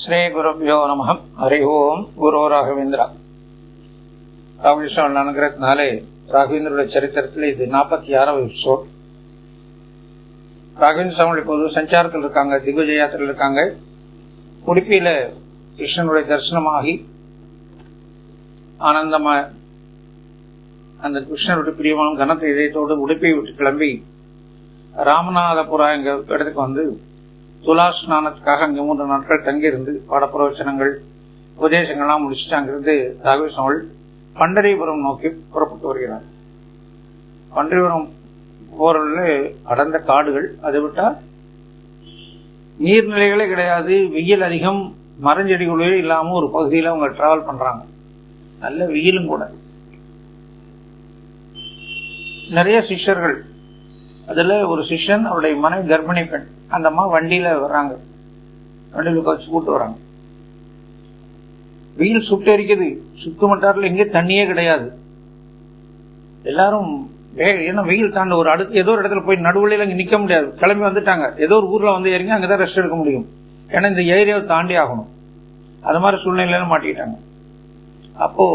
ஸ்ரீ குருப்யோ நம. ஹரி ஓம். குரு ராகவேந்திரா. ராகவேஸ்வரன் அனுகிரகத்தினாலே ராகவேந்திரோட சரித்திரத்தில் இது 46வது எபிசோட். ராகவேந்திர சுவாமி இப்போது சஞ்சாரத்தில் இருக்காங்க, திக்விஜய யாத்திரையில் இருக்காங்க. உடுப்பியில கிருஷ்ணனுடைய தரிசனமாகி ஆனந்தமா அந்த கிருஷ்ணனுடைய பிரியமான கனத்த இதயத்தோடு உடுப்பியை விட்டு கிளம்பி ராமநாதபுரா எங்க இடத்துக்கு வந்து துலா ஸ்நானத்துக்காக அங்கே 3 நாட்கள் தங்கியிருந்து பாடப்பிரவச்சனங்கள் உபதேசங்கள்லாம் முடிச்சுட்டு அங்கிருந்து ராகவேந்திர சுவாமி பண்டரிபுரம் நோக்கி புறப்பட்டு வருகிறார். பண்டரிபுரம் போரில் அடர்ந்த காடுகள், அதை விட்டா நீர்நிலைகளே கிடையாது, வெயில் அதிகம், மரஞ்செடிகளே இல்லாம ஒரு பகுதியில் அவங்க டிராவல் பண்றாங்க. நல்ல வெயிலும் கூட. நிறைய சிஷ்யர்கள், அதுல ஒரு சிஷ்யன் அவருடைய மனைவி கர்ப்பிணி பெண், அந்த அம்மா வண்டியில வர்றாங்க, வண்டியில வச்சு கூட்டு வராங்க. வெயில் சுட்டு எரிக்குது, சுத்து மட்டாரில் எங்கே தண்ணியே கிடையாது. எல்லாரும் ஏன்னா வெயில் தாண்ட ஒரு அடுத்து ஏதோ ஒரு இடத்துல போய் நடுவுல இங்க நிக்க முடியாது, கிளம்பி வந்துட்டாங்க. ஏதோ ஒரு ஊர்ல வந்து இறங்கி அங்கதான் ரெஸ்ட் எடுக்க முடியும், ஏன்னா இந்த ஏரியாவை தாண்டி ஆகணும். அது மாதிரி சூழ்நிலையில மாட்டிக்கிட்டாங்க. அப்போ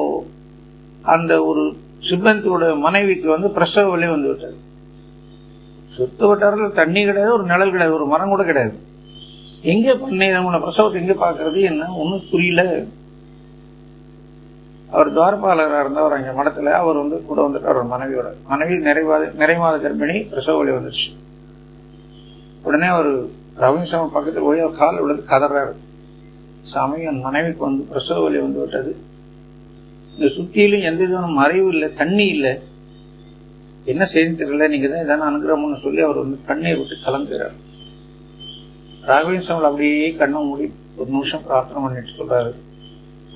அந்த ஒரு சிப்பந்தியோட மனைவிக்கு வந்து பிரசவ வலி வந்து விட்டது. சுத்து வட்டாரில் தண்ணி கிடையாது, ஒரு நிழல் கிடையாது, ஒரு மரம் கூட கிடையாது. எங்க பண்ணி பிரசவத்தை எங்க பாக்குறது என்ன ஒன்னும் புரியல. அவர் துவாரபாலகராக இருந்தவர் அங்க மடத்துல. அவர் வந்து கூட வந்துட்டு அவர் மனைவி நிறைமாத கர்ப்பிணி, பிரசவ வலி வந்துச்சு. உடனே அவர் ரவீந்திர பக்கத்தில் போய் அவர் காலில் விழுந்து கதறாரு. சாமி, என் மனைவிக்கு வந்து பிரசவ வலி வந்து விட்டது, இந்த சுத்தியிலும் எந்த விதமான மறைவு இல்லை, தண்ணி இல்லை, என்ன செய்து தெரியல, நீங்க தான் இதான அனுகிரகம்னு சொல்லி அவர் வந்து கண்ணீர் விட்டு கலங்குகிறார். ராகவேந்திர அப்படியே கண்ணை மூடி ஒரு நிமிஷம் பிரார்த்தனை பண்ணிட்டு சொல்றாரு,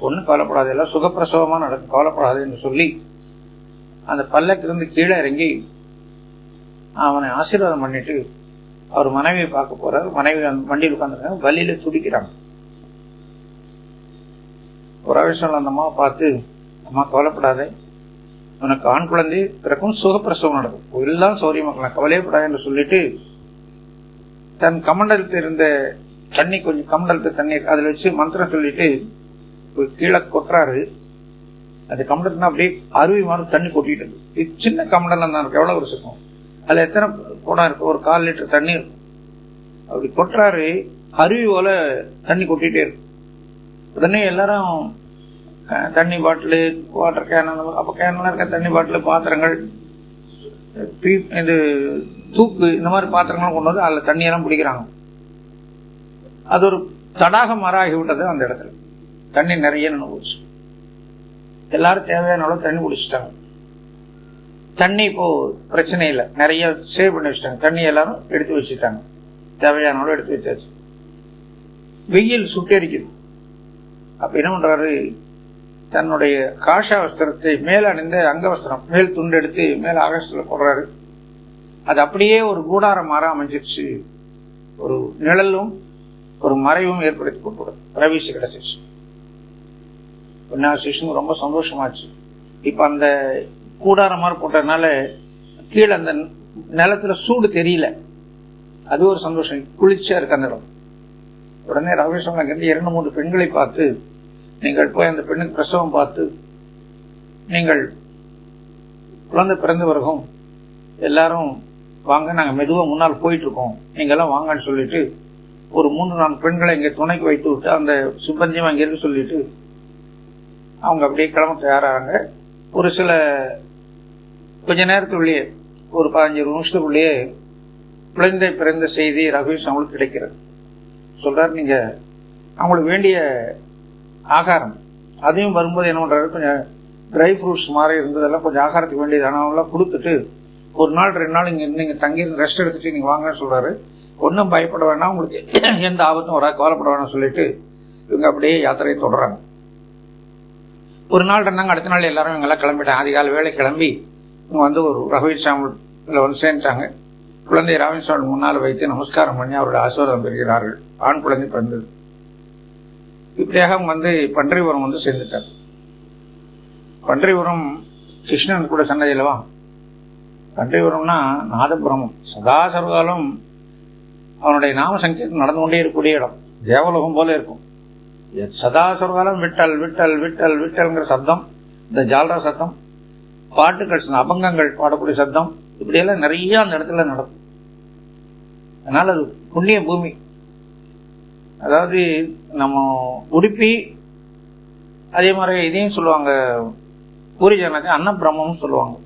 ஒன்னும் கவலைப்படாது, எல்லாம் சுகப்பிரசவமா நடக்கும், கவலைப்படாதுன்னு சொல்லி அந்த பல்லக்கிலிருந்து கீழே இறங்கி அவனை ஆசீர்வாதம் பண்ணிட்டு அவர் மனைவியை பார்க்க போறாரு. மனைவி அந்த வண்டியில் உட்காந்துருக்காங்க, வலியில துடிக்கிறாங்க. ராகவேந்திர அந்த அம்மாவை பார்த்து, அம்மா கவலைப்படாதே, உனக்கு ஆண் குழந்தை பிறக்கும், சுகப்பிரசவம் நடக்கும், எல்லாம் சௌரியமாக்கலாம், கவலையப்படாது என்று சொல்லிட்டு தன் கமண்டலத்தில் இருந்த தண்ணி, கொஞ்சம் கமண்டலத்து தண்ணீர் அதில் வச்சு மந்திரம் சொல்லிட்டு கீழே கொட்டுறாரு. அந்த கமண்டலத்துல அப்படியே அருவி மாதிரி தண்ணி கொட்டிட்டு இருக்கு. சின்ன கமண்டலம் தான் இருக்கு, எவ்வளவு வருஷம் இருக்கும், அதுல எத்தனை குடம் இருக்கு, ஒரு 1/4 லிட்டர் தண்ணி இருக்கும். அப்படி கொட்டுறாரு, அருவி போல தண்ணி கொட்டிட்டே இருக்கு. உடனே எல்லாரும் தண்ணி பாட்டிலு, வாட்டர் கேன், அப்ப கேன்லாம் இருக்க தண்ணி பாட்டிலு, பாத்திரங்கள், இது தூக்கு, இந்த மாதிரி பாத்திரங்களும் கொண்டு வந்து அதுல தண்ணியெல்லாம் பிடிக்கிறாங்க. அது ஒரு தடாக மராகி விட்டது. அந்த இடத்துல தண்ணி நிறைய நின்று போச்சு. எல்லாரும் தேவையான அளவு தண்ணி குடிச்சிட்டாங்க. தண்ணி இப்போ பிரச்சனை இல்லை, நிறைய சேவ் பண்ணி வச்சுட்டாங்க. தண்ணி எல்லாரும் எடுத்து வச்சுட்டாங்க, தேவையான அளவு எடுத்து வச்சாச்சு. வெயில் சுட்டெரிக்குது. அப்ப என்ன பண்றாரு, தன்னுடைய காஷா வஸ்திரத்தை மேல அணிந்த அங்கவஸ்திரம், மேல் துண்டு எடுத்து மேல ஆகாசத்துல போடுறாரு. அது அப்படியே ஒரு கூடாரம் மாற அமைஞ்சிருச்சு. ஒரு நிழலும் ஒரு மறைவும் ஏற்படுத்தி கொண்டு பிரவேசி கிடைச்சிருச்சு. சிஷ்ணு ரொம்ப சந்தோஷமாச்சு. இப்ப அந்த கூடாரம் மாதிரி போட்டதுனால கீழே அந்த நிலத்துல சூடு தெரியல, அது ஒரு சந்தோஷம், குளிர்ச்சியா இருக்கு அந்த இடம். உடனே ராகவேந்திர அங்கிருந்து 2-3 பெண்களை பார்த்து, நீங்கள் போய் அந்த பெண்ணுக்கு பிரசவம் பார்த்து, நீங்கள் குழந்தை பிறந்து பிறகும் எல்லாரும் வாங்க, நாங்க மெதுவா முன்னால் போயிட்டு இருக்கோம், நீங்க எல்லாம் வாங்கன்னு சொல்லிட்டு ஒரு 3-4 பெண்களை இங்க துணைக்கு வைத்து விட்டு அந்த சுப்பந்தியம் அங்க இருக்கு சொல்லிட்டு அவங்க அப்படியே கிளம்ப தயாராங்க. ஒரு சில கொஞ்ச நேரத்துக்குள்ளேயே, ஒரு 15 நிமிஷத்துக்குள்ளேயே குழந்தை பிறந்த செய்தி ராகவேந்திர அவங்களுக்கு கிடைக்கிறது. சொல்றாரு, நீங்க அவங்களுக்கு வேண்டிய ஆகாரம் அதையும் வரும்போது என்ன பண்றாரு, கொஞ்சம் ட்ரை ஃப்ரூட்ஸ் மாதிரி இருந்ததெல்லாம் கொஞ்சம் ஆகாரத்துக்கு வேண்டியதானவெல்லாம் கொடுத்துட்டு 1 நாள் 2 நாள் இங்க நீங்க தங்கி ரெஸ்ட் எடுத்துட்டு நீங்க வாங்கன்னு சொல்றாரு. ஒன்னும் பயப்பட வேணாம், உங்களுக்கு எந்த ஆபத்தும் வராது, கவலைப்பட வேணாம் சொல்லிட்டு இவங்க அப்படியே யாத்திரையை தொடர்றாங்க. 1 நாள் இருந்தாங்க. அடுத்த நாள் எல்லாரும் இவங்க எல்லாம் கிளம்பிட்டாங்க. அதிகாலை வேலை கிளம்பி இவங்க வந்து ஒரு ராகவேந்திர வந்து சேர்ந்துட்டாங்க. குழந்தை ராகவேந்திர முன்னால் வைத்து நமஸ்காரம் பண்ணி அவருடைய ஆசீர்வாதம் பெறுகிறார்கள். ஆண் குழந்தை பிறந்தது. இப்படியாக அவங்க வந்து பண்டரிபுரம் வந்து சேர்ந்துட்டார். பண்டரிபுரம் கிருஷ்ணன் கூட சன்னதியிலவா. பண்டரிபுரம்னா நாதபுரமும் சதா சர்வகாலம் அவனுடைய நாம சங்கீர்த்தம் நடந்து கொண்டே இருக்கக்கூடிய இடம். தேவலோகம் போல இருக்கும். சதா சொர்க்காலம் விட்டல் விட்டல் விட்டல் விட்டல்ங்கிற சப்தம், இந்த ஜால்ரா சத்தம், பாட்டுகள் அபங்கங்கள் பாடக்கூடிய சத்தம், இப்படியெல்லாம் நிறைய அந்த இடத்துல நடக்கும். அதனால அது புண்ணிய பூமி. அதாவது நம்ம உடுப்பி அதே மாதிரி இதையும் சொல்லுவாங்க, பூரி ஜெகநாத்தை அன்ன பிரம்மம் சொல்லுவாங்க.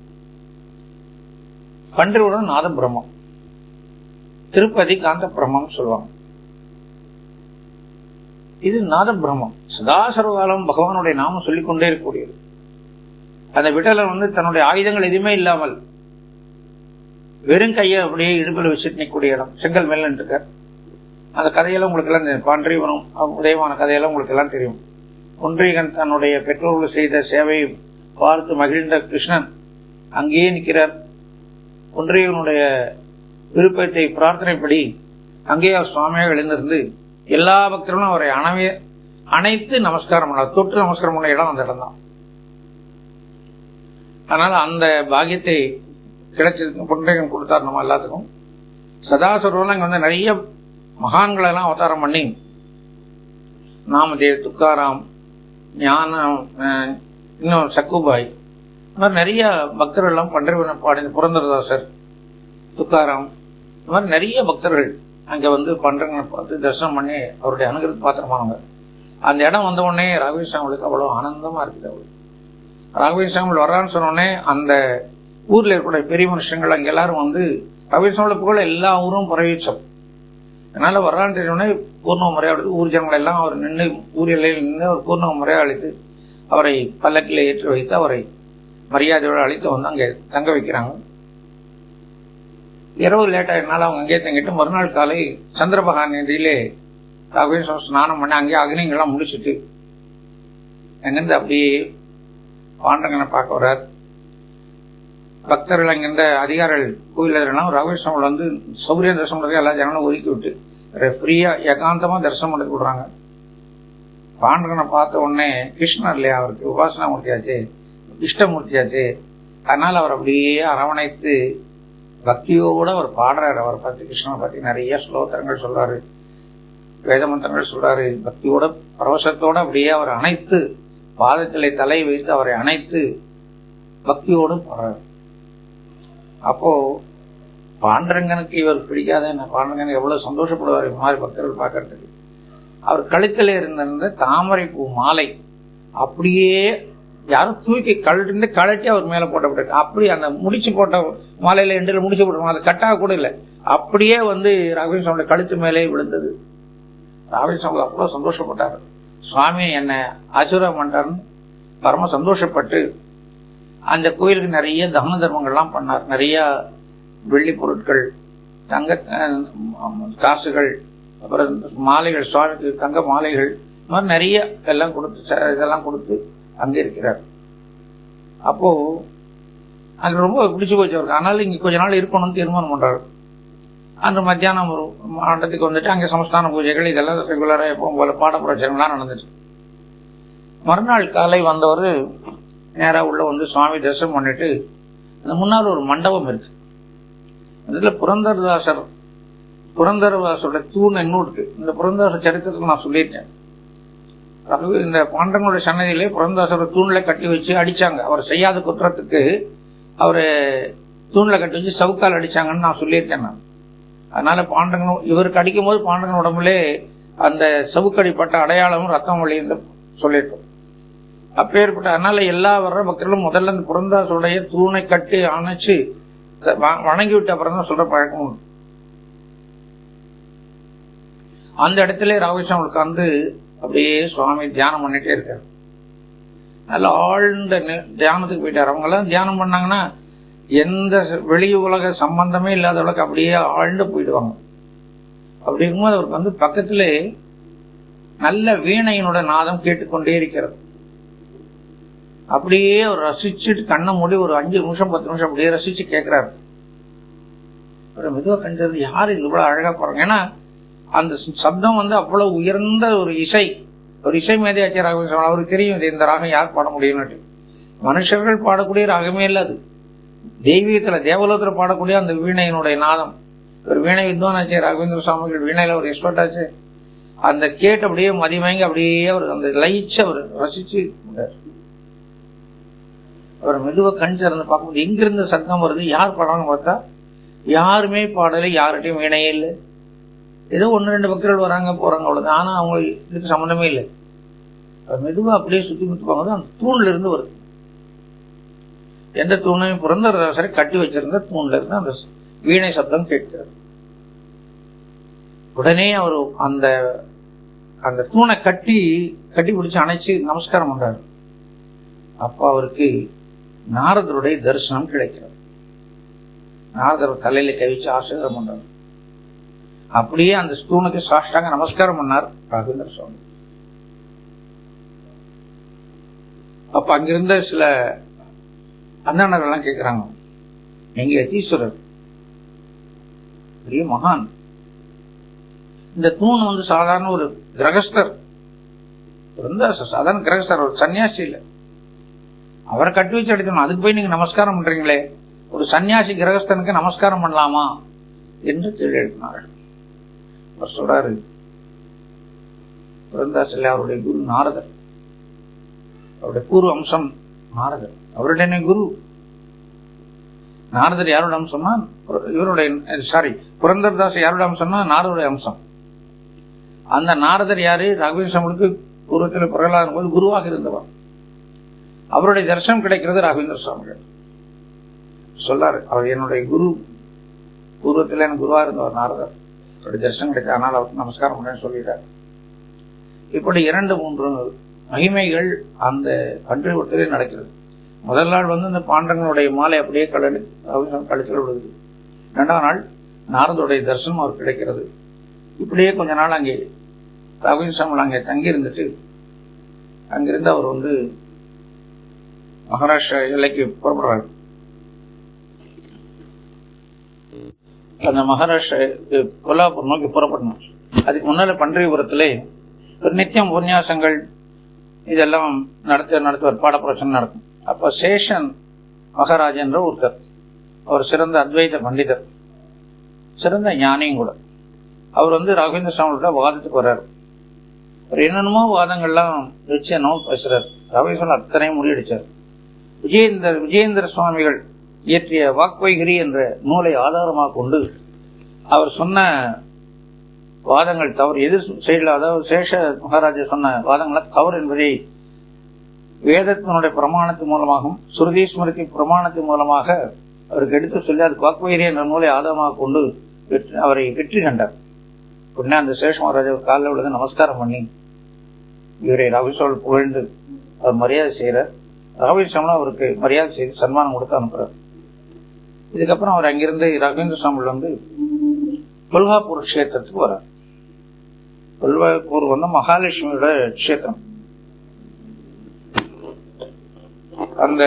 பன்றியுடன் நாத பிரம்மம், திருப்பதி காந்த பிரம்மம் சொல்லுவாங்க. இது நாத பிரம்மம். சதா சர்வகாலம் பகவானுடைய நாமம் சொல்லிக்கொண்டே இருக்கக்கூடியது. அந்த விட்டலன் தன்னுடைய ஆயுதங்கள் எதுவுமே இல்லாமல் வெறும் கையை அப்படியே இடுப்பில் வச்சுட்டு நிற்கக்கூடிய இடம். செங்கல் மேல இருக்க அந்த கதையெல்லாம் உங்களுக்கு எல்லாம் பாண்டீவனம் உதயமான கதையெல்லாம் உங்களுக்கு எல்லாம் தெரியும். ஒன்றியகன் தன்னுடைய பெற்றோர்கள் செய்த சேவையை பார்த்து மகிழ்ந்த கிருஷ்ணன் அங்கேயே நிற்கிறார். ஒன்றியனுடைய விருப்பத்தை பிரார்த்தனைப்படி அங்கேயே அவர் சுவாமியாக எழுந்திருந்து எல்லா பக்தர்களும் அவரை அணைத்து நமஸ்காரம் பண்ணார். தொட்டு நமஸ்காரம் பண்ண இடம் அந்த இடம் தான். அதனால அந்த பாக்கியத்தை கிடைச்சதுக்கு ஒன்றியகன் கொடுத்தார் நம்ம எல்லாத்துக்கும். சதாசுரம் இங்க நிறைய மகான்களை எல்லாம் அவதாரம் பண்ணி, நாமதேவ், துக்காராம், ஞானம், இன்னும் சக்குபாய், இந்த மாதிரி நிறைய பக்தர்கள் எல்லாம் பண்டரிவன பாடின புரந்தரதாசர், துக்காராம், இந்த மாதிரி நிறைய பக்தர்கள் அங்க பண்டரங்கனை பார்த்து தரிசனம் பண்ணி அவருடைய அனுகிரகத்தை பாத்திரமானவங்க. அந்த இடம் வந்த உடனே ராகவேஸ்வரங்களுக்கு அவ்வளவு ஆனந்தமா இருக்குது. அவரு ராகவேஸ்வரங்கள் வர்றான்னு சொன்ன உடனே அந்த ஊர்ல இருக்கக்கூடிய பெரிய மனுஷங்கள் அங்க எல்லாரும் ராகவேஸ்வரங்களை புகழ எல்லா ஊரும் பரவிச்சோம். அதனால வர்றான்னு தெரிஞ்சோடனே பூர்ண முறையாக ஊர் ஜனங்கள் எல்லாம் அவர் நின்று ஊர் எல்லையில் நின்று அவர் பூர்ண முறையாக அழைத்து அவரை பல்லக்கில் ஏற்றி வைத்து அவரை மரியாதையோடு அழைத்து அங்கே தங்க வைக்கிறாங்க. இரவு லேட் ஆயிடுனால அவங்க அங்கேயே தங்கிட்டு மறுநாள் காலை சந்திரபகா நதியிலே ராகவேஸ்வரம் ஸ்நானம் பண்ணி அங்கேயே அக்னிங்கெல்லாம் முடிச்சுட்டு அங்கிருந்து அப்படியே பாண்டரங்கனை பார்க்க வர்றார். பக்தர்கள் அங்கிருந்த அதிகாரிகள் கோயிலெல்லாம் ராகவேஸ்வரம் சௌரிய தரிசனம் பண்றதுக்கு எல்லா ஜனங்களும் ஒதுக்கி விட்டு ஃப்ரீயா ஏகாந்தமா தரிசனம் பண்ணி கொடுறாங்க. பாண்டரங்கனை பார்த்த உடனே கிருஷ்ணர் இல்லையா, அவருக்கு உபாசனா மூர்த்தியாச்சு, இஷ்டமூர்த்தியாச்சு. அதனால அவர் அப்படியே அரவணைத்து பக்தியோட அவர் பாடுறாரு. அவரை பத்தி கிருஷ்ணனை பத்தி நிறைய ஸ்லோகங்கள் சொல்றாரு, வேத மந்திரங்கள் சொல்றாரு. பக்தியோட பரவசத்தோட அப்படியே அவர் அணைத்து பாதத்திலே தலை வைத்து அவரை அணைத்து பக்தியோடு பாடுறாரு. அப்போ பாண்டரங்கனுக்கு இவர் பிடிக்காத பாண்டரங்கன் எவ்வளவு சந்தோஷப்படுவார் இந்த மாதிரி பக்தர்கள் பார்க்கறதுக்கு. அவர் கழுத்துல இருந்த தாமரை பூ மாலை அப்படியே யாரும் தூக்கி கழட்டி அவர் மேல போட்டப்பட்டு, அப்படி அந்த முடிச்சு போட்ட மாலையில எண்டில் முடிச்சு போட்ட அது கட்டாக கூட இல்லை, அப்படியே ராகவேஸ்வரனுடைய கழுத்து மேலே விழுந்தது. ராகவேஸ்வரன் அவ்வளவு சந்தோஷப்பட்டார். சுவாமி என்ன ஆசீர்வாதம் பண்றாருன்னு பரம சந்தோஷப்பட்டு அந்த கோயிலுக்கு நிறைய தர்ம தர்மங்கள்லாம் பண்ணார். நிறைய வெள்ளி பொருட்கள், தங்க காசுகள், அப்புறம் மாலைகள், சுவாமிக்கு தங்க மாலைகள், இந்த மாதிரி நிறைய இதெல்லாம் கொடுத்து அங்கே இருக்கிறார். அப்போ அங்க ரொம்ப பிடிச்சு போச்சு அவருக்கு. அதனால இங்க கொஞ்ச நாள் இருக்கணும்னு தீர்மானம் பண்றாரு. அந்த மத்தியானம் ஒரு மாண்டத்துக்கு அங்கே சமஸ்தான பூஜைகள் இதெல்லாம் ரெகுலரா எப்பவும் போல பாட பிரச்சனைலாம் நடந்துட்டு, மறுநாள் காலை வந்தவர் நேரா உள்ள சுவாமி தரிசனம் பண்ணிட்டு அந்த முன்னால் ஒரு மண்டபம் இருக்கு. அதுல புரந்தரதாசோட தூண் இன்னும் இருக்கு. இந்த புரந்தரதாச சரித்திரத்துக்கு நான் சொல்லியிருக்கேன். இந்த பாண்டவங்களுடைய சன்னதியிலே புரந்தரதாசோட தூண்ல கட்டி வச்சு அடிச்சாங்க. அவர் செய்யாத குற்றத்துக்கு அவரு தூண்ல கட்டி வச்சு சவுக்கால் அடிச்சாங்கன்னு நான் சொல்லியிருக்கேன். நான் அதனால பாண்டவன் இவருக்கு அடிக்கும் போது பாண்டவன் உடம்புலே அந்த சவுக்கடிப்பட்ட அடையாளமும் ரத்தம் வழிந்து சொல்லியிருக்கோம். அப்பேற்பட்ட அதனால எல்லா வர்ற பக்தர்களும் முதல்ல இந்த புரந்தரதாசோடைய தூணை கட்டி அணைச்சு வணங்கி விட்டு அப்புறம் தான் சொல்ற பழக்கம் உண்டு. அந்த இடத்துல ராகவேஸ்வரன் உட்கார்ந்து அப்படியே சுவாமி தியானம் பண்ணிட்டே இருக்காரு. நல்ல ஆழ்ந்த தியானத்துக்கு போயிட்டாரு. அவங்க எல்லாம் தியானம் பண்ணாங்கன்னா எந்த வெளி உலக சம்பந்தமே இல்லாத அளவுக்கு அப்படியே ஆழ்ந்து போயிடுவாங்க. அப்படி இருக்கும்போது அவருக்கு பக்கத்துல நல்ல வீணையினோட நாதம் கேட்டுக்கொண்டே இருக்கிறது. அப்படியே அவர் ரசிச்சுட்டு கண்ணை மூடி ஒரு 5 நிமிஷம் 10 நிமிஷம் அப்படியே ரசிச்சு கேட்கிறாரு. மெதுவா கண்டது யாரு இவ்வளவு அழகா பாருங்க. ஏன்னா அந்த சப்தம் அவ்வளவு உயர்ந்த ஒரு இசை மேதையாச்சு ராகவேஸ்வரன். அவருக்கு தெரியும் இந்த ராகம் யார் பாட முடியும்னு. மனுஷர்கள் பாடக்கூடிய ராகமே இல்ல அது. தெய்வீகத்துல தேவலோகத்துல பாடக்கூடிய அந்த வீணையினுடைய நாதம். ஒரு வீணை வித்வான் ஆச்சு ராகவேந்திர சுவாமிகள். வீணையில ஒரு எக்ஸ்பர்ட் ஆச்சு. அந்த கேட்டு அப்படியே மதிமயங்கி அப்படியே அவர் அந்த லைச்ச அவர் ரசிச்சு அவர் மெதுவா கண் திறந்து பார்க்கும்போது எங்கிருந்து சத்தம் வருது, யார் பாடணும்னு பார்த்தா யாருமே பாடலை, யார்கிட்டையும் வீணையே இல்லை. ஏதோ 1-2 பக்தர்கள் வராங்க போறாங்க அவ்வளவு. ஆனா அவங்க இதுக்கு சம்பந்தமே இல்லை. மெதுவா அப்படியே சுத்தி முத்தி பார்க்கும்போது அந்த தூண்ல இருந்து வருது. எந்த தூணையும் புரந்தரதாசரை கட்டி வச்சிருந்த தூண்ல இருந்து அந்த வீணை சப்தம் கேட்கிறது. உடனே அவர் அந்த அந்த தூணை கட்டி பிடிச்சு அணைச்சு நமஸ்காரம் பண்றாரு. அப்ப அவருக்கு நாரதருடைய தரிசனம் கிடைக்கிறது. நாரதர் தலையில கவிச்சு ஆசீர்வாதம் பண்றாரு. அப்படியே அந்த தூணுக்கு சாஷ்டாங்க நமஸ்காரம் பண்ணார் ராகவேந்திர சுவாமி. அப்ப அங்கிருந்த சில அந்தணர்கள் எல்லாம் கேட்கிறாங்க, எங்க யதீஸ்வரர் பெரிய மகான், இந்த தூண் வந்து சாதாரண ஒரு கிரகஸ்தர், சாதாரண கிரகஸ்தர், ஒரு சன்னியாசி இல்ல, அவரை கட்டி வச்சு எடுக்கணும், அதுக்கு போய் நீங்க நமஸ்காரம் பண்றீங்களே, ஒரு சன்னியாசி கிரகஸ்தனுக்கு நமஸ்காரம் பண்ணலாமா என்று கேள்வி எழுப்பினார்கள். அவர் சொல்றாரு, புரந்தாசில அவருடைய குரு நாரதர், அவருடைய பூர்வ அம்சம் நாரதர், அவருடைய குரு நாரதர். யாரோட அம்சம்னா இவருடைய, சாரி, புரந்தரதாஸ் யாரோட அம்சம்னா நாரதருடைய அம்சம். அந்த நாரதர் யாரு? ராகவேந்திர சுவாமிகளுக்கு பூர்வத்தில் பிரகலாதன் போது குருவாக இருந்தவர். அவருடைய தரிசனம் கிடைக்கிறது ராகவேந்திர சுவாமிகள் சொல்லாரு, அவர் என்னுடைய குரு, பூர்வத்தில் எனக்கு குருவா இருந்தவர் நாரதர், அவருடைய தரிசனம் கிடைத்த, ஆனால் அவருக்கு நமஸ்காரம் பண்ணேன்னு சொல்லிட்டார். இப்படி 2-3 மகிமைகள் அந்த பன்றிபுரத்திலே நடக்கிறது. முதல் நாள் வந்து இந்த பாண்டங்களுடைய மாலை அப்படியே கழுத்தில் விடுது. 2ஆம் நாள் நாரதருடைய தரிசனம் அவருக்கு கிடைக்கிறது. இப்படியே கொஞ்ச நாள் அங்கே ராகவேந்திர சுவாமி அங்கே தங்கி இருந்துட்டு, அங்கிருந்து அவர் வந்து மகாராஷ்டிரா எல்லைக்கு புறப்படுறாரு. அந்த மகாராஷ்டிரா கொல்லாப்பூர் நோக்கி புறப்படணும். அதுக்கு முன்னால பன்றிபுரத்திலே ஒரு நித்தியம் உபன்யாசங்கள் இதெல்லாம் நடத்துவார், பாட பிரச்சனை நடக்கும். அப்ப சேஷன் மகாராஜ் என்ற ஒருத்தர், அவர் சிறந்த அத்வைத பண்டிதர், சிறந்த ஞானியும் கூட. அவர் வந்து ராகவேந்திர சுவாமியோட வாதத்துக்கு வர்றாரு. அவர் என்னென்னமோ வாதங்கள்லாம் வச்சு என்னமோ பேசுறாரு. ராகவேந்திர சுவாமி அத்தனையும் முறியடிச்சார். விஜயேந்திர சுவாமிகள் இயற்றிய வாக்வைகிரி என்ற நூலை ஆதாரமாக கொண்டு அவர் சொன்ன வாதங்கள் தவறு, எதிர் சைடில், அதாவது சேஷ மகாராஜா சொன்ன வாதங்கள் தவறு என்பதை வேதத்தினுடைய பிரமாணத்தின் மூலமாகவும் சுருதி ஸ்மிருதி பிரமாணத்தின் மூலமாக அவருக்கு எடுத்து சொல்லி அது வாக்வைகிரி என்ற நூலை ஆதாரமாக கொண்டு அவரை வெற்றி கண்டார். உடனே அந்த சேஷ மகாராஜா காலில் விழுந்து நமஸ்காரம் பண்ணி இவரை ராகவேந்திர புகழ்ந்து அவர் மரியாதை செய்கிறார். ராகவேந்திர சுவாமி அவருக்கு மரியாதை செய்து சன்மானம் கொடுத்து அனுப்புறார். இதுக்கப்புறம் அவர் அங்கிருந்து ராகவேந்திர சுவாமி வந்து கொல்ஹாப்பூர் கஷேத்திரத்துக்கு வர்றார். கொல்ஹாப்பூர் வந்து மகாலட்சுமியோட கஷேத்திரம். அந்த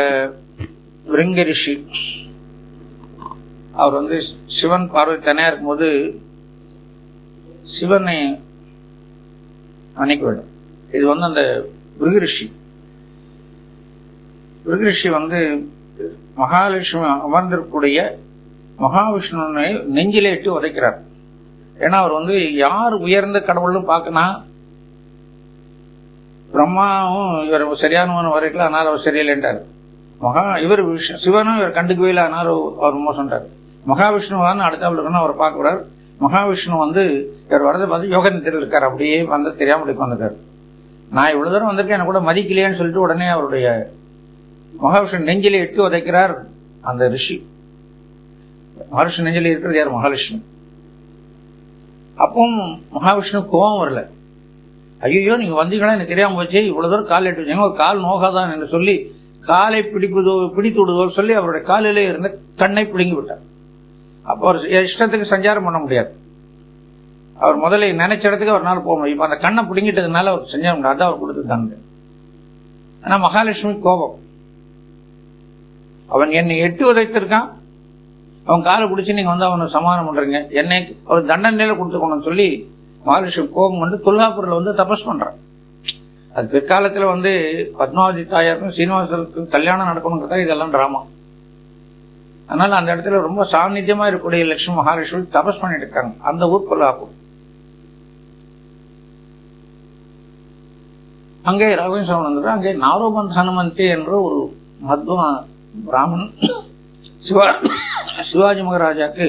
விருங்க ரிஷி அவர் வந்து சிவன் பார்வதி தனியா இருக்கும்போது சிவனை அணைக்க வேண்டும். இது வந்து அந்த விருகரிஷி வந்து மகாலட்சுமி அமர்ந்திருக்கக்கூடிய மகாவிஷ்ணுவை நெஞ்சிலே இட்டு உதைக்கிறார். ஏன்னா அவர் வந்து யார் உயர்ந்த கடவுள்னு பார்க்கணும், பிரம்மாவும் இவர் சரியானவன் வரைக்கும், அதனால அவர் சரியில்லைன்றார். இவர் சிவனும் இவர் கண்டுக்கவே இல்லை, அதனால அவர் மோசம்ன்றார். மகாவிஷ்ணுவான்னு அடுத்தாப்புல இருக்கணும், அவர் பார்க்க கூடாது. மகாவிஷ்ணு வந்து இவர் வரதை பார்த்து யோக நித்திரையில் இருக்கார், அப்படியே வந்து தெரியாம வந்துட்டார். நான் இவ்வளவு தூரம் வந்திருக்கேன், எனக்கு கூட மதிக்கலையான்னு சொல்லிட்டு உடனே அவருடைய மகாவிஷ்ணு நெஞ்சிலே இட்டு உதைக்கிறார் அந்த ரிஷி. மகாவிஷ்ணு நெஞ்சிலே இருக்கிறது யார்? மகாலட்சுமி. அப்பவும் மகாவிஷ்ணு கோபம் வரல. ஐயோ நீங்க வந்தீங்களா, எனக்கு தெரியாம போச்சு, இவ்வளவு தூரம் கால் எட்டு வச்சீங்க, கால் நோகாதான் என்று சொல்லி காலை பிடித்து விடுதோ சொல்லி அவருடைய காலிலே இருந்த கண்ணை பிடுங்கி விட்டார். அப்போ அவர் இஷ்டத்துக்கு சஞ்சாரம் பண்ண முடியாது. அவர் முதல்ல நினைச்ச இடத்துக்கு அவரால் போக முடியும். அந்த கண்ணை பிடுங்கிட்டதுனால அவர் சஞ்சாரம் பண்ணார். அதான் அவர் கொடுத்துட்டாங்க. ஆனா மகாலட்சுமி கோபம், அவன் என்னை எட்டு உதைத்திருக்கான், அவன் காலை பிடிச்சி நீங்க வந்து அவனை சமாதானம் பண்றீங்க, என்னை அவர் தண்டனையில கொடுத்துக்கணும்னு சொல்லி மகாலட்சுமி கோபம் வந்து கொல்ஹாப்பூர்ல வந்து தபஸ் பண்றான். அது பிற்காலத்துல வந்து பத்மாவதி தாயாருக்கும் சீனிவாசருக்கும் கல்யாணம் நடக்கணுங்கிறதா இதெல்லாம் டிராமா. அதனால அந்த இடத்துல ரொம்ப சாநித்தியமா இருக்கக்கூடிய லட்சுமி மகாலட்சுமி தபஸ் பண்ணிட்டு இருக்காங்க. அந்த ஊர் கொல்ஹாப்பூர். அங்கே ராகவேந்திர சுவாமி வந்தது. அங்கே நாரோபந்த் ஹனுமந்தே என்ற ஒரு மத்வ பிராமணன் சிவாஜி மகாராஜாக்கு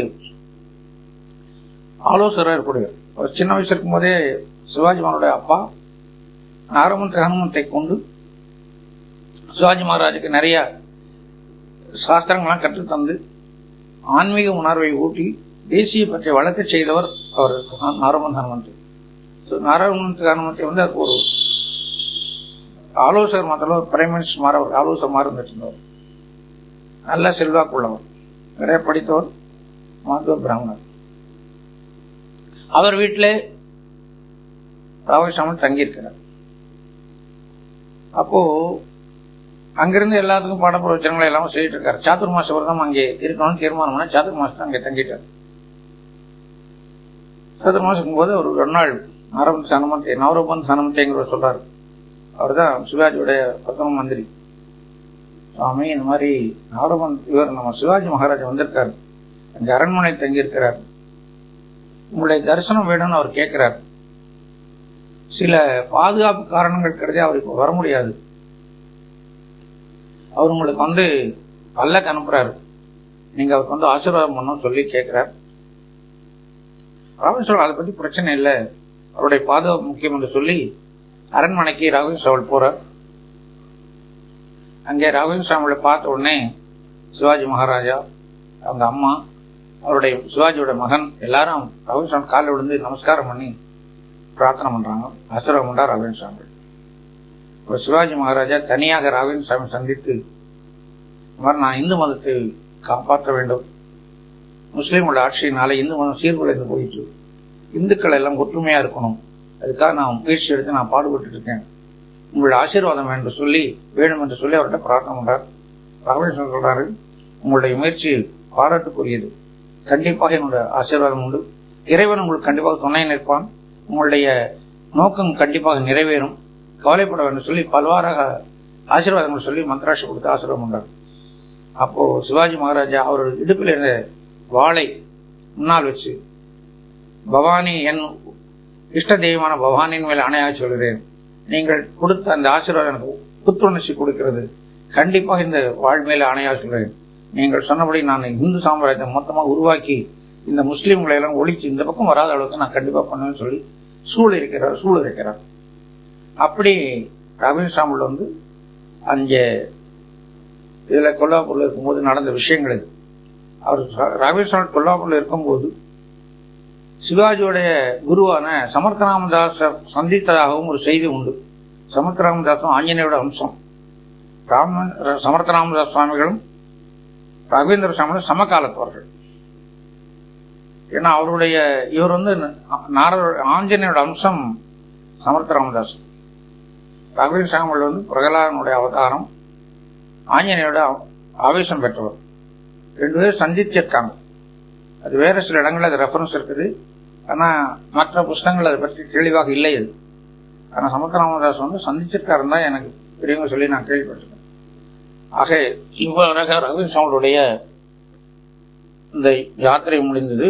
ஆலோசகராக இருக்கக்கூடியவர். அவர் சின்ன வயசு இருக்கும் போதே சிவாஜி மகாராஜுடைய அப்பா நாரோபந்த் ஹனுமந்தை கொண்டு சிவாஜி மகாராஜுக்கு நிறைய சாஸ்திரங்கள்லாம் கற்றுத்தந்து ஆன்மீக உணர்வை ஊட்டி தேசிய பற்றிய வழக்க செய்தவர் அவர் நாரோபந்த் ஹனுமந்த். நாரோபந்த் ஹனுமந்தை வந்து அதுக்கு ஒரு ஆலோசகர் மாத்திரம் பிரைம் மினிஸ்டர் மாதிரி அவர் ஆலோசகர் மாதிரி இருந்துட்டு இருந்தவர். நல்ல செல்வாக்குள்ளவர், நிறைய படித்தவர், மாதவ பிராமணர். அவர் வீட்டிலே ராகவேந்திர சுவாமி தங்கியிருக்கிறார். அப்போ அங்கிருந்து எல்லாத்துக்கும் பாட பிரவச்சனங்களை எல்லாம் செய்துட்டு இருக்காரு. சாதுர்மாச விரதம் அங்கே இருக்கணும்னு தீர்மானம் பண்ண சாதுர்மாசம் அங்கே தங்கிட்டார். சாதுர்மாசம் போது ஒரு 2 நாள் நாரோபந்த் ஹனுமந்தேங்கிறவர் சொல்றாரு. அவர் தான் சிவாஜியுடைய பிரதம மந்திரி. சுவாமி, இந்த மாதிரி நாரோபந்த் இவர் நம்ம சிவாஜி மகாராஜா வந்திருக்காரு, அங்க அரண்மனை தங்கி இருக்கிறார், உங்களுடைய தரிசனம் வேணும்னு அவர் கேட்கிறார். சில பாதுகாப்பு காரணங்கள் கருதி அவர் இப்ப வர முடியாது. அவர் உங்களுக்கு வந்து பல்லக்கு அனுப்புறாரு, நீங்க அவருக்கு வந்து ஆசீர்வாதம் பண்ணணும் சொல்லி கேட்கிறார். ராகவேந்திர சுவாமி அதை பத்தி பிரச்சனை இல்லை, அவருடைய பாதுகாப்பு முக்கியம் என்று சொல்லி அரண்மனைக்கு ராகவேந்திர சுவாமி போறார். அங்கே ராகவேந்திர சுவாமியை பார்த்த உடனே சிவாஜி மகாராஜா, அவங்க அம்மா, அவருடைய சிவாஜியோட மகன் எல்லாரும் ராகவேந்திர சுவாமி காலில் விழுந்து நமஸ்காரம் பண்ணி பிரார்த்தனை பண்றாங்க, ஆசீர்வாதம் பண்றார் ராகவேந்திர சுவாமி. சிவாஜி மகாராஜா தனியாக ராகவேந்திர சுவாமி சந்தித்து, நான் இந்து மதத்தை காப்பாற்ற வேண்டும், முஸ்லீம்களோட ஆட்சியினால இந்து மதம் சீர்குலைந்து போயிட்டு, இந்துக்கள் எல்லாம் ஒற்றுமையா இருக்கணும், அதுக்காக நான் முயற்சி எடுத்து நான் பாடுபட்டு இருக்கேன், உங்களுடைய ஆசீர்வாதம் என்று சொல்லி வேணும் என்று சொல்லி அவர்கிட்ட பிரார்த்தனை பண்றார். ராகவேந்திர சொல்றாரு, உங்களுடைய முயற்சி பாராட்டுக்குரியது, கண்டிப்பாக என்னுடைய ஆசீர்வாதம் உண்டு, இறைவன் உங்களுக்கு கண்டிப்பாக துணை நிற்பான், உங்களுடைய நோக்கம் கண்டிப்பாக நிறைவேறும், கவலைப்பட வேண்டும் சொல்லி பல்வாறாக ஆசீர்வாதங்கள் சொல்லி மந்திராட்சி கொடுத்து ஆசீர்வாதம் பண்றார். அப்போ சிவாஜி மகாராஜா அவர் இடுப்பில் இருந்த வாளை முன்னால் வச்சு, பவானி, என் இஷ்ட தெய்வமான பவானியின் மேல் ஆணையாக சொல்கிறேன், நீங்கள் கொடுத்த அந்த ஆசீர்வாதம் எனக்கு புத்துணர்ச்சி கொடுக்கிறது, கண்டிப்பாக இந்த வாழ் மேல ஆணையாக சொல்கிறேன், நீங்கள் சொன்னபடி நான் இந்து சாம்ராஜ்யத்தை மொத்தமாக உருவாக்கி இந்த முஸ்லீம்களை எல்லாம் ஒழிச்சு இந்த பக்கம் வராத அளவுக்கு நான் கண்டிப்பா பண்ணுவேன்னு சொல்லி சூழ் இருக்கிறார். அப்படி ராகவேந்திர சுவாமிகள் வந்து அங்கே இதுல கொல்லாப்பூர்ல இருக்கும்போது நடந்த விஷயங்கள் இது. அவர் ராகவேந்திர சுவாமி கொல்லாப்பூர்ல இருக்கும்போது சிவாஜியோடைய குருவான சமர்த்த ராமதாஸை சந்தித்ததாகவும் ஒரு செய்தி உண்டு. சமர்த்த ராமதாசும் ஆஞ்சநேயோட அம்சம். சமர்த்த ராமதாஸ் சுவாமிகளும் ராகவேந்திர சுவாமிகளும் சமகாலத்தவர்கள். ஏன்னா அவருடைய இவர் வந்து ஆஞ்சநேயோட அம்சம் சமர்த்த ராமதாஸ். ராகவேந்திர சுவாமிகள் வந்து பிரகலாதனுடைய அவதாரம், ஆஞ்சநேயோட ஆவேசம் பெற்றவர். 2 பேரும் சந்திச்சிருக்காங்க. அது வேற சில இடங்கள் அது ரெஃபரன்ஸ் இருக்குது, ஆனா மற்ற புஸ்தகங்கள் அதை பற்றி தெளிவாக இல்லை. அது ஆனா சமர்த்த ராமதாஸ் வந்து சந்திச்சிருக்காருன்னு தான் எனக்கு பெரியவங்க சொல்லி நான் கேள்விப்பட்டிருக்கேன். ஆக இவ்வளவு ராகவேந்திர சுவாமிகளுடைய இந்த யாத்திரை முடிந்தது.